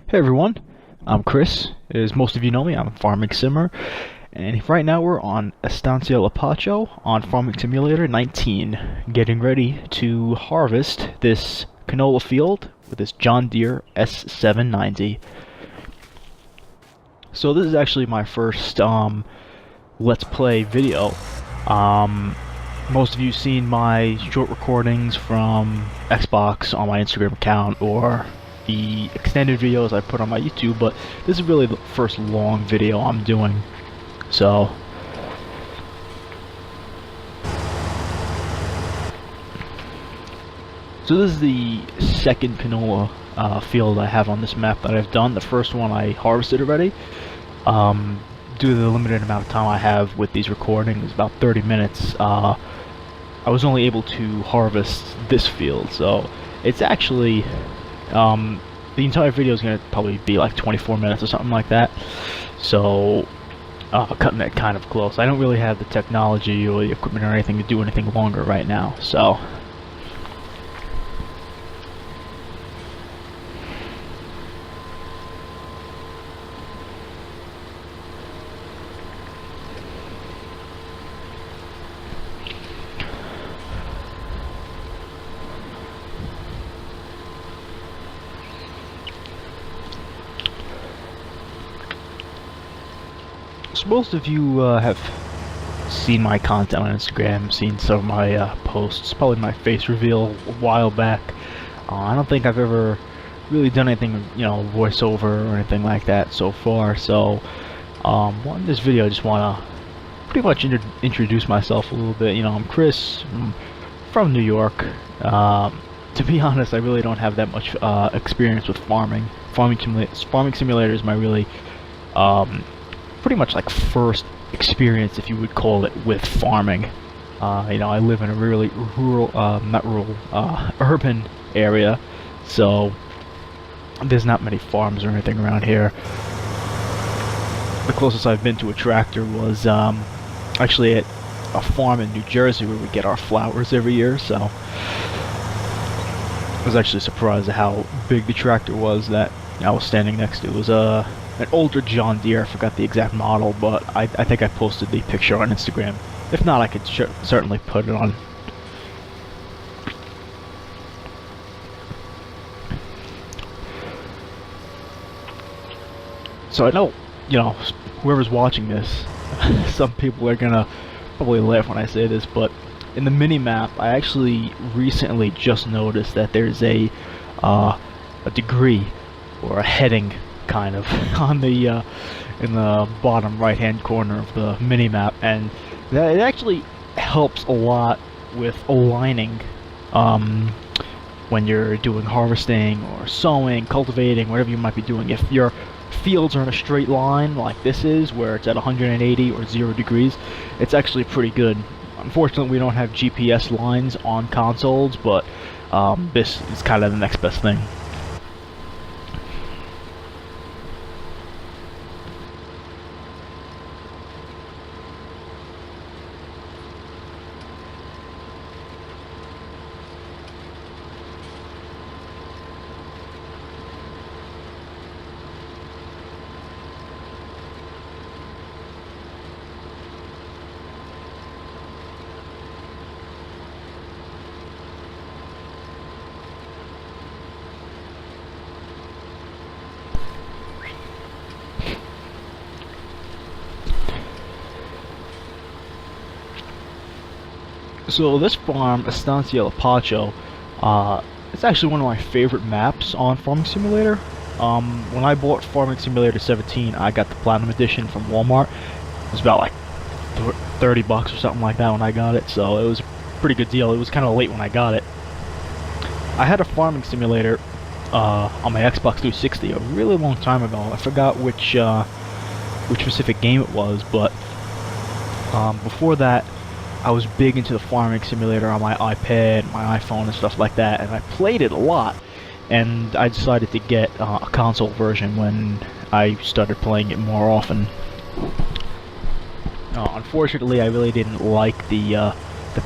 Hey everyone, I'm Chris. As most of you know me, I'm farming Simmer, and right now we're on Estancia Lapacho on Farming Simulator 19, getting ready to harvest this canola field with this John Deere S790. So this is actually my first Let's Play video. Most of you seen my short recordings from Xbox on my Instagram account or the extended videos I put on my YouTube, but this is really the first long video I'm doing. So this is the second canola field I have on this map that I've done. The first one I harvested already. Due to the limited amount of time I have with these recordings, about 30 minutes, I was only able to harvest this field, so it's actually the entire video is going to probably be like 24 minutes or something like that, so cutting it kind of close. I don't really have the technology or the equipment or anything to do anything longer right now, so most of you have seen my content on Instagram, seen some of my posts, probably my face reveal a while back. I don't think I've ever really done anything, voiceover or anything like that so far, so in this video I just want to pretty much introduce myself a little bit. I'm Chris, I'm from New York. To be honest, I really don't have that much experience with farming. Farming Simulator is my really pretty much like first experience, if you would call it, with farming. I live in a really rural, not rural, urban area, so there's not many farms or anything around here. The closest I've been to a tractor was actually at a farm in New Jersey where we get our flowers every year, so I was actually surprised at how big the tractor was that I was standing next to. It was an older John Deere. I forgot the exact model, but I think I posted the picture on Instagram. If not, I could certainly put it on. So I know, whoever's watching this, some people are gonna probably laugh when I say this, but in the mini-map, I actually recently just noticed that there's a degree or a heading kind of on the in the bottom right hand corner of the mini-map, and that it actually helps a lot with aligning when you're doing harvesting or sowing, cultivating, whatever you might be doing. If your fields are in a straight line like this is, where it's at 180 or 0 degrees, it's actually pretty good. Unfortunately, we don't have GPS lines on consoles, but this is kind of the next best thing. So this farm, Estancia Lapacho, it's actually one of my favorite maps on Farming Simulator. When I bought Farming Simulator 17, I got the Platinum Edition from Walmart. It was about like 30 bucks or something like that when I got it, so it was a pretty good deal. It was kind of late when I got it. I had a Farming Simulator on my Xbox 360 a really long time ago. I forgot which specific game it was, but before that, I was big into the Farming Simulator on my iPad, my iPhone, and stuff like that, and I played it a lot. And I decided to get a console version when I started playing it more often. Unfortunately, I really didn't like the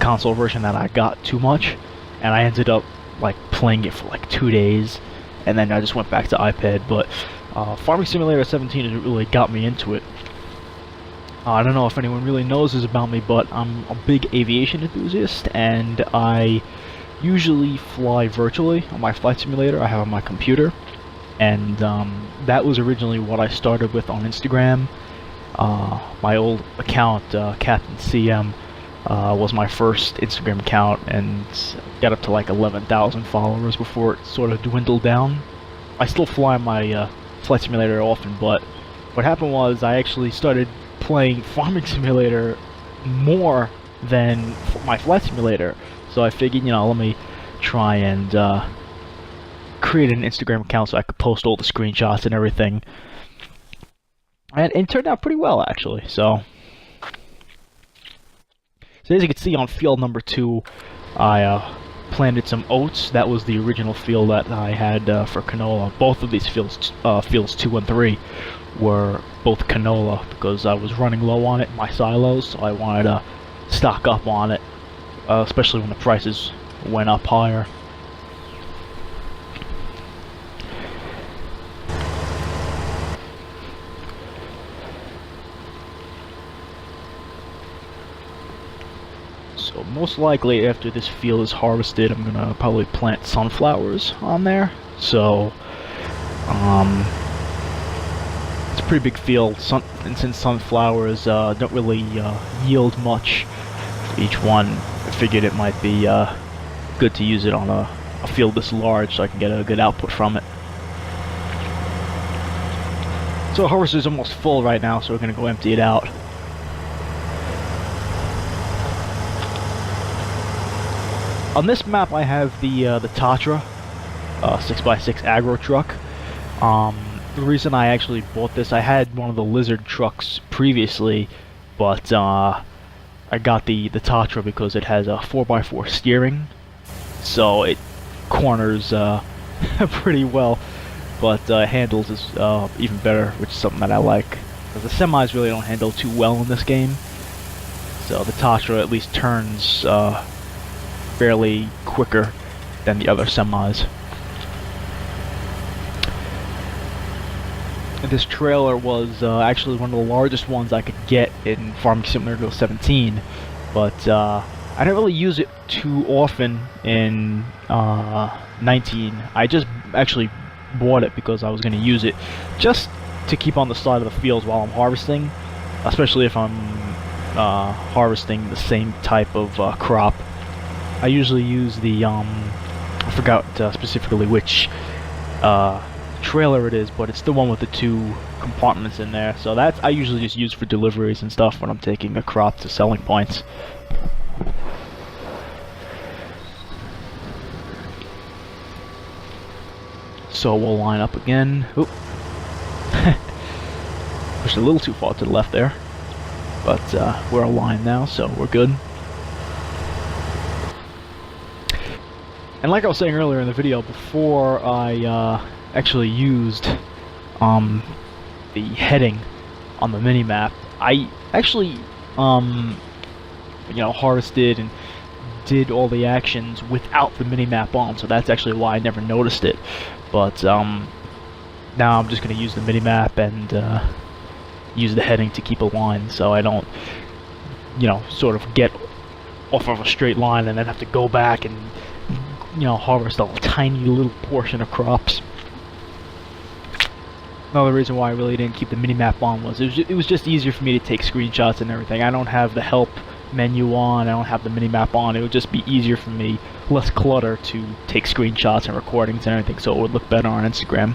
console version that I got too much, and I ended up like playing it for like 2 days, and then I just went back to iPad. But Farming Simulator 17 has really got me into it. I don't know if anyone really knows this about me, but I'm a big aviation enthusiast, and I usually fly virtually on my flight simulator I have on my computer. And that was originally what I started with on Instagram. My old account, Captain CM, was my first Instagram account, and got up to like 11,000 followers before it sort of dwindled down. I still fly my flight simulator often, but what happened was I actually started playing Farming Simulator more than my flight simulator. So I figured, you know, let me try and create an Instagram account so I could post all the screenshots and everything. And it turned out pretty well, actually. So as you can see on field number 2, I planted some oats. That was the original field that I had for canola. Both of these fields, fields 2 and 3, were both canola because I was running low on it in my silos, so I wanted to stock up on it, especially when the prices went up higher. So most likely after this field is harvested, I'm gonna probably plant sunflowers on there. So it's a pretty big field, and since sunflowers don't really yield much each one, I figured it might be good to use it on a field this large so I can get a good output from it. So the harvester is almost full right now, so we're gonna go empty it out. On this map I have the Tatra 6x6 agro truck. The reason I actually bought this, I had one of the Lizard trucks previously, but I got the Tatra because it has a 4x4 steering, so it corners pretty well, but handles is even better, which is something that I like. Because the semis really don't handle too well in this game, so the Tatra at least turns fairly quicker than the other semis. This trailer was actually one of the largest ones I could get in Farming Simulator 17, but I didn't really use it too often in 19. I just actually bought it because I was going to use it just to keep on the side of the fields while I'm harvesting, especially if I'm harvesting the same type of crop. I usually use the, I forgot specifically which trailer it is, but it's the one with the 2 compartments in there. So that's, I usually just use for deliveries and stuff when I'm taking a crop to selling points. So we'll line up again. Oop. Pushed a little too far to the left there, but we're aligned now, so we're good. And like I was saying earlier in the video, before I actually used the heading on the minimap, I actually you know, harvested and did all the actions without the minimap on, so that's actually why I never noticed it. But now I'm just going to use the minimap and use the heading to keep a line, so I don't, you know, sort of get off of a straight line and then have to go back and, you know, harvest a tiny little portion of crops. Another reason why I really didn't keep the minimap on was it was just easier for me to take screenshots and everything. I don't have the help menu on, I don't have the minimap on. It would just be easier for me, less clutter, to take screenshots and recordings and everything, so it would look better on Instagram.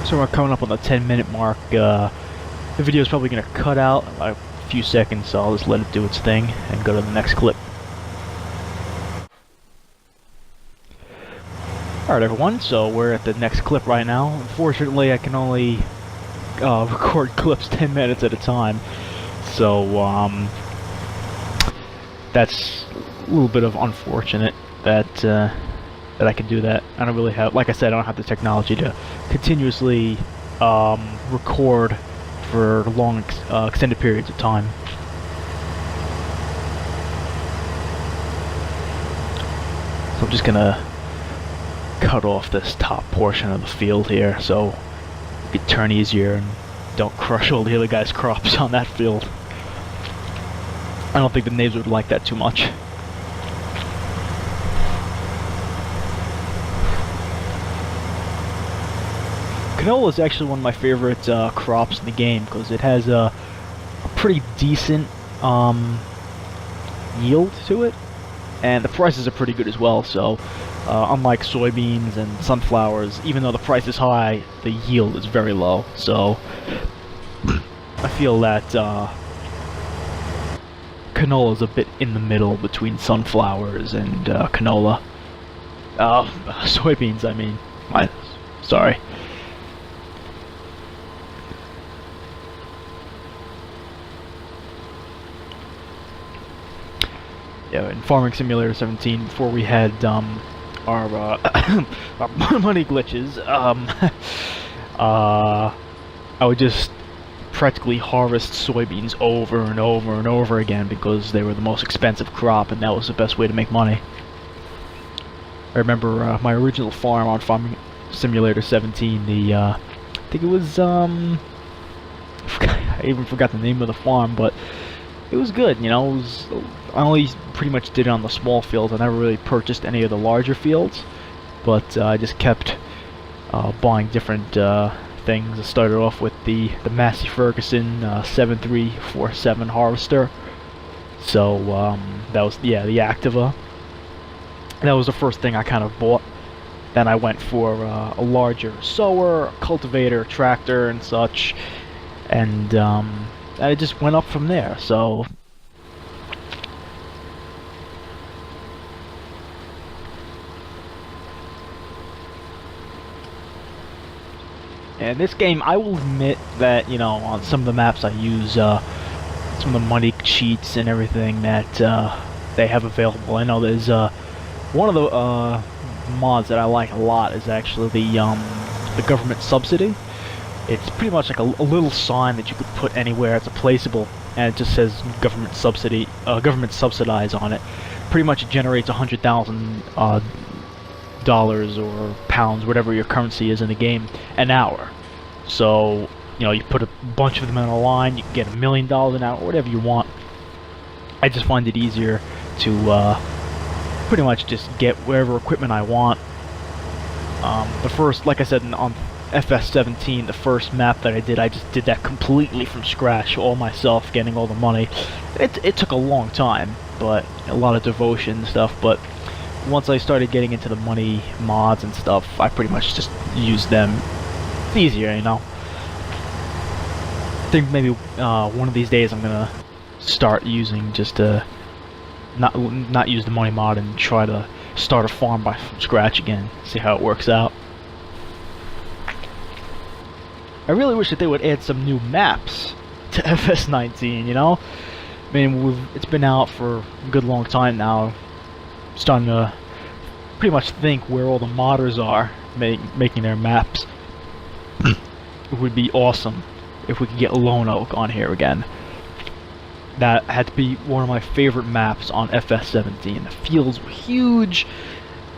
So we're coming up on the 10-minute mark. The video is probably going to cut out. I few seconds, so I'll just let it do its thing and go to the next clip. Alright everyone, so we're at the next clip right now. Unfortunately, I can only record clips 10 minutes at a time, so that's a little bit of unfortunate that I can do that. I don't really have, like I said, I don't have the technology to continuously record for long extended periods of time. So I'm just gonna cut off this top portion of the field here so it can turn easier and don't crush all the other guys' crops on that field. I don't think the natives would like that too much. Canola is actually one of my favorite crops in the game because it has a pretty decent yield to it, and the prices are pretty good as well. So unlike soybeans and sunflowers, even though the price is high, the yield is very low. So I feel that canola is a bit in the middle between sunflowers and canola. Soybeans, I mean. Sorry. Yeah, in Farming Simulator 17, before we had our money glitches, I would just practically harvest soybeans over and over and over again because they were the most expensive crop, and that was the best way to make money. I remember my original farm on Farming Simulator 17, I think it was, I even forgot the name of the farm, but it was good, you know. I only pretty much did it on the small fields. I never really purchased any of the larger fields, but I just kept buying different things. I started off with the Massey Ferguson 7347 harvester. So that was, yeah, the Activa. That was the first thing I kind of bought. Then I went for a larger sower, cultivator, tractor, and such, and I just went up from there. So and this game, I will admit that, you know, on some of the maps I use some of the money cheats and everything that they have available. I know there's one of the mods that I like a lot is actually the government subsidy. It's pretty much like a little sign that you could put anywhere. It's a placeable, and it just says government subsidy, government subsidize on it. Pretty much it generates $100,000 or pounds, whatever your currency is in the game, an hour. So, you know, you put a bunch of them in a line, you can get $1 million an hour, whatever you want. I just find it easier to pretty much just get whatever equipment I want. The first, like I said, on FS19, the first map that I just did that completely from scratch, all myself, getting all the money. It took a long time, but a lot of devotion and stuff, but once I started getting into the money mods and stuff, I pretty much just used them. It's easier, you know. I think maybe one of these days I'm gonna start using just to not use the money mod and try to start a farm from scratch again, see how it works out. I really wish that they would add some new maps to FS19, you know? I mean, it's been out for a good long time now. I'm starting to pretty much think where all the modders are making their maps. It would be awesome if we could get Lone Oak on here again. That had to be one of my favorite maps on FS17. The fields were huge.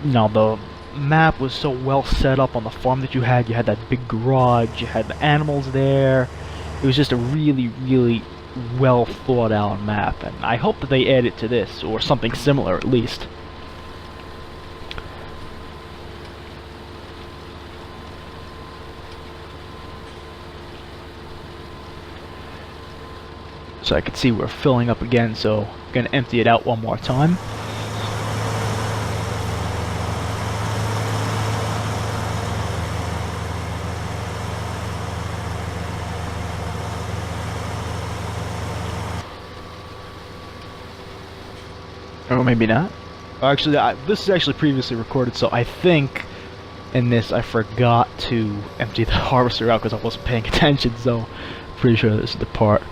You know, the map was so well set up on the farm that you had. You had that big garage, you had the animals there. It was just a really, really well thought out map, and I hope that they add it to this, or something similar at least. So I can see we're filling up again, so I'm gonna empty it out one more time. Or maybe not. Actually, this is actually previously recorded, so I think in this I forgot to empty the harvester out because I wasn't paying attention, so pretty sure this is the part.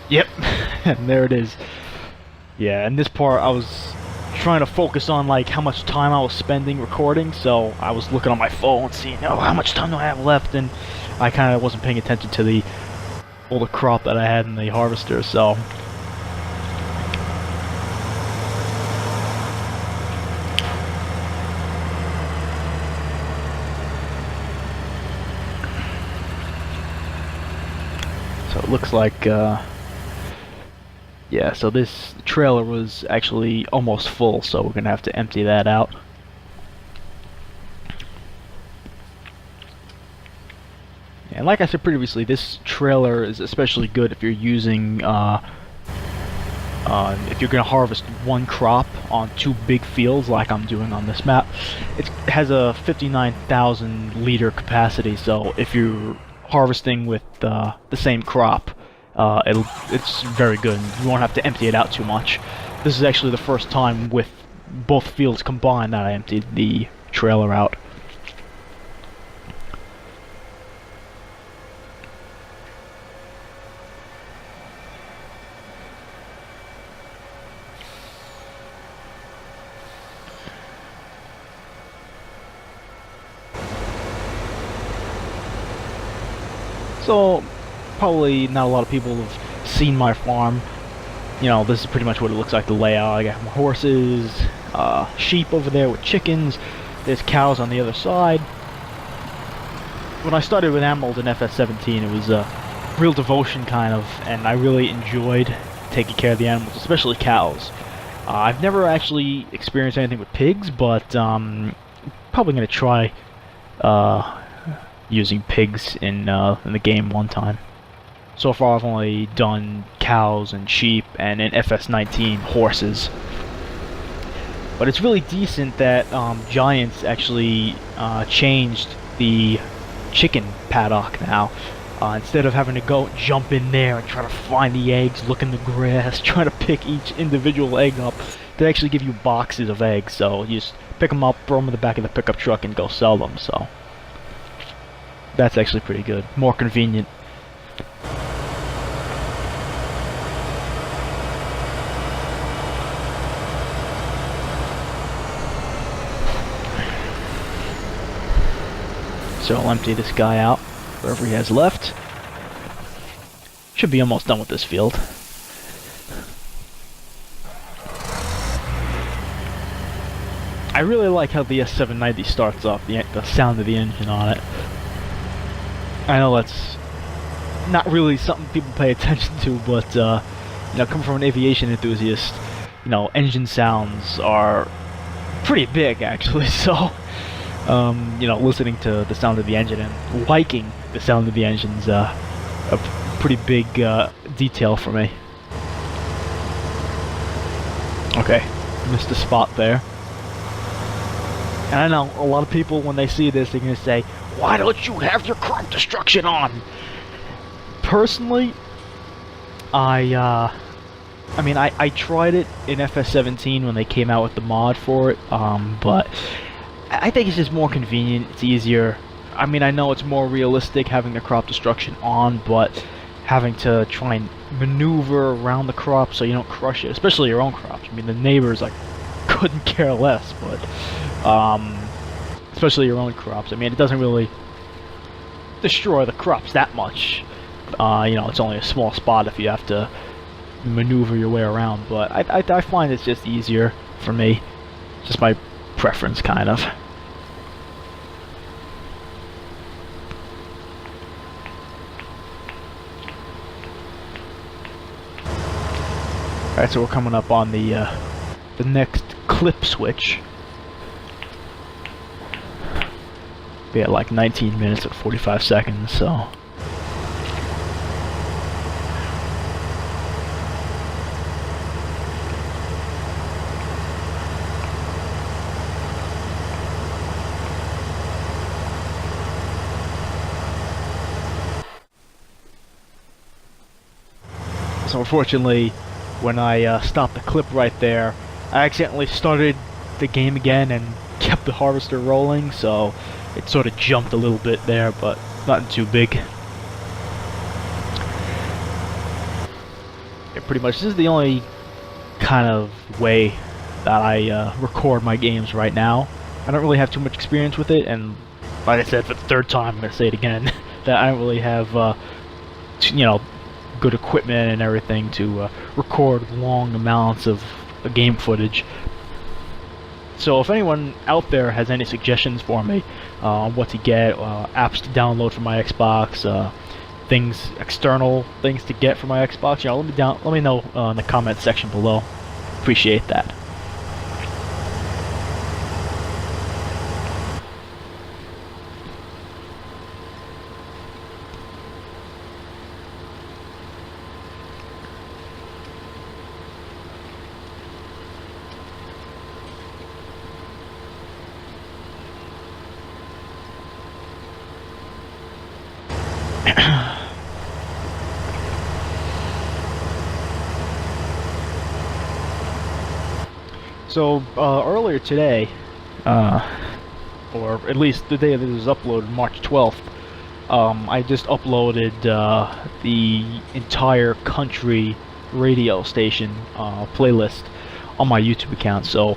Yep, and there it is. Yeah, in this part I was trying to focus on like how much time I was spending recording, so I was looking on my phone seeing, oh, how much time do I have left, and I kind of wasn't paying attention to all the crop that I had in the harvester, so it looks like yeah, so this trailer was actually almost full, so we're gonna have to empty that out. And like I said previously, this trailer is especially good if you're using, if you're gonna harvest one crop on 2 big fields like I'm doing on this map. It has a 59,000 liter capacity, so if you're harvesting with the same crop, it's very good. You won't have to empty it out too much. This is actually the first time with both fields combined that I emptied the trailer out. So, probably not a lot of people have seen my farm. You know, this is pretty much what it looks like, the layout. I got my horses, sheep over there with chickens, there's cows on the other side. When I started with animals in FS19, it was a real devotion kind of, and I really enjoyed taking care of the animals, especially cows. I've never actually experienced anything with pigs, but probably going to try using pigs in the game one time. So far I've only done cows and sheep, and in FS19 horses. But it's really decent that Giants actually changed the chicken paddock now. Instead of having to jump in there and try to find the eggs, look in the grass, try to pick each individual egg up, they actually give you boxes of eggs, so you just pick them up, throw them in the back of the pickup truck, and go sell them, so that's actually pretty good. More convenient. So I'll empty this guy out, whatever he has left. Should be almost done with this field. I really like how the S790 starts off, the sound of the engine on it. I know that's not really something people pay attention to, but you know, coming from an aviation enthusiast, you know, engine sounds are pretty big actually, so you know, listening to the sound of the engine and liking the sound of the engine's a pretty big detail for me. Okay, missed a spot there. And I know a lot of people, when they see this, they're gonna say, "Why don't you have your crop destruction on?" Personally, I mean, I tried it in FS17 when they came out with the mod for it, but I think it's just more convenient, it's easier. I mean, I know it's more realistic having the crop destruction on, but having to try and maneuver around the crop so you don't crush it, especially your own crops. I mean, the neighbors, like, couldn't care less, but especially your own crops. I mean, it doesn't really destroy the crops that much. You know, it's only a small spot if you have to maneuver your way around, but I find it's just easier for me. Just my preference, kind of. Alright, so we're coming up on the next clip switch. Be at like 19 minutes and 45 seconds, so So unfortunately, when I stopped the clip right there, I accidentally started the game again and kept the harvester rolling, so it sort of jumped a little bit there, but nothing too big. Yeah, pretty much, this is the only kind of way that I record my games right now. I don't really have too much experience with it, and like I said for the third time, I'm going to say it again, that I don't really have, you know, good equipment and everything to record long amounts of game footage. So if anyone out there has any suggestions for me on what to get, apps to download for my Xbox, external things to get for my Xbox, you know, let me know in the comment section below. Appreciate that. So earlier today, or at least the day that this was uploaded, March 12th, I just uploaded the entire country radio station playlist on my YouTube account. So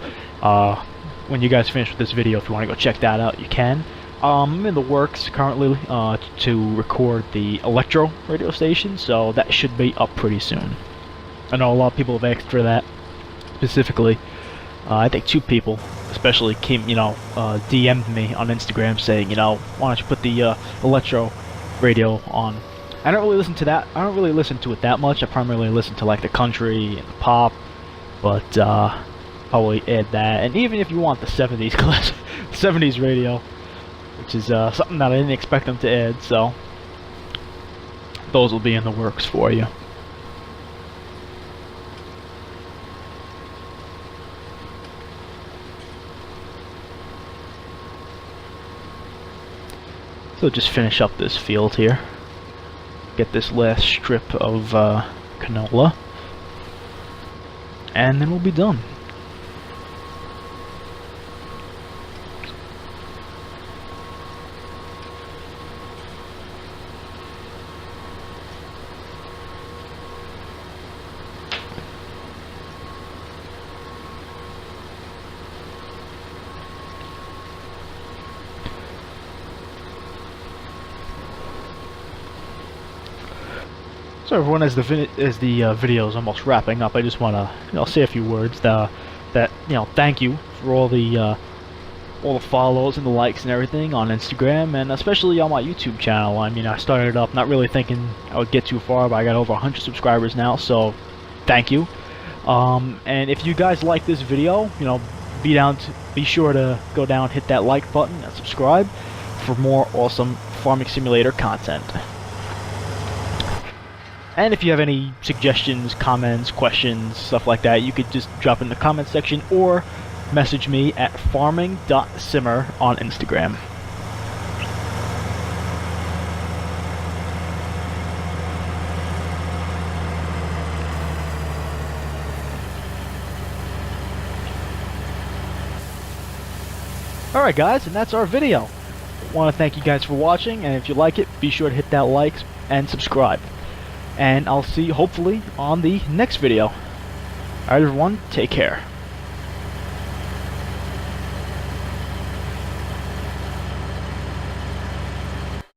when you guys finish with this video, if you want to go check that out, you can. I'm in the works currently to record the electro radio station, so that should be up pretty soon. I know a lot of people have asked for that specifically. I think 2 people especially came, DM'd me on Instagram saying, why don't you put the electro radio on? I don't really listen to that. I don't really listen to it that much. I primarily listen to like the country and the pop, but probably add that. And even if you want the 70s class, 70s radio, which is something that I didn't expect them to add, so those will be in the works for you. So just finish up this field here. Get this last strip of canola, and then we'll be done. So everyone, as the video is almost wrapping up, I just want to say a few words. Thank you for all the follows and the likes and everything on Instagram, and especially on my YouTube channel. I mean, I started up not really thinking I would get too far, but I got over 100 subscribers now, so thank you. And if you guys like this video, be sure to go down, hit that like button, and subscribe for more awesome farming simulator content. And if you have any suggestions, comments, questions, stuff like that, you could just drop in the comment section or message me at farming.simmer on Instagram. Alright guys, and that's our video. I want to thank you guys for watching, and if you like it, be sure to hit that like and subscribe. And I'll see you hopefully on the next video. Alright everyone, take care.